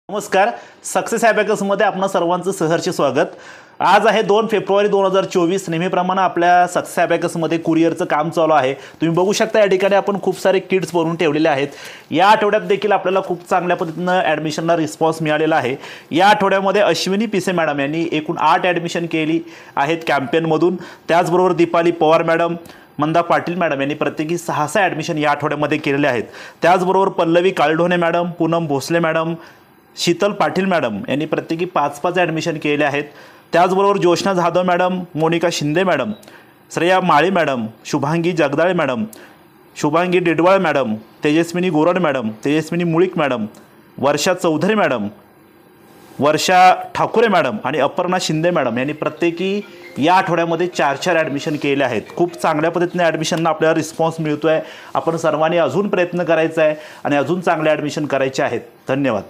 नमस्कार. सक्सेस ॲबॅकसमध्ये आपणा सर्वांचं सहर्ष स्वागत. आज आहे 2 फेब्रुवारी 2024. नेहमीप्रमाणे आपल्या सक्सेस ॲबॅकसमध्ये कुरिअरचं काम चालू आहे. तुम्ही बघू शकता या ठिकाणी आपण खूप सारे किट्स बनवून ठेवलेले आहेत. या आठवड्यात देखील आपल्याला खूप चांगल्या पद्धतीनं ॲडमिशनला रिस्पॉन्स मिळालेला आहे. या आठवड्यामध्ये अश्विनी पिसे मॅडम यांनी एकूण 8 ॲडमिशन केली आहेत कॅम्पेनमधून. त्याचबरोबर दीपाली पवार मॅडम, मंदा पाटील मॅडम यांनी प्रत्येकी 6 ॲडमिशन या आठवड्यामध्ये केलेले आहेत. त्याचबरोबर Pallavi Kaldhone madam, Poonam Bhosale madam, Sheetal Patil madam यांनी प्रत्येकी 5 ॲडमिशन केले आहेत. त्याचबरोबर Joshna Jadhav madam, Monika Shinde madam, Shreya Mali madam, Shubhangi Jagdale madam, Shubhangi Didwal madam, Tejaswini Gorad madam, Tejaswini Mulik madam, Varsha Chaudhari madam, Varsha Thakure madam आणि अपर्णा शिंदे मॅडम यांनी प्रत्येकी या आठवड्यामध्ये 4 ॲडमिशन केले आहेत. खूप चांगल्या पद्धतीने ॲडमिशनला आपल्याला रिस्पॉन्स मिळतो आहे. आपण सर्वांनी अजून प्रयत्न करायचा आहे आणि अजून चांगले ॲडमिशन करायचे आहेत. धन्यवाद.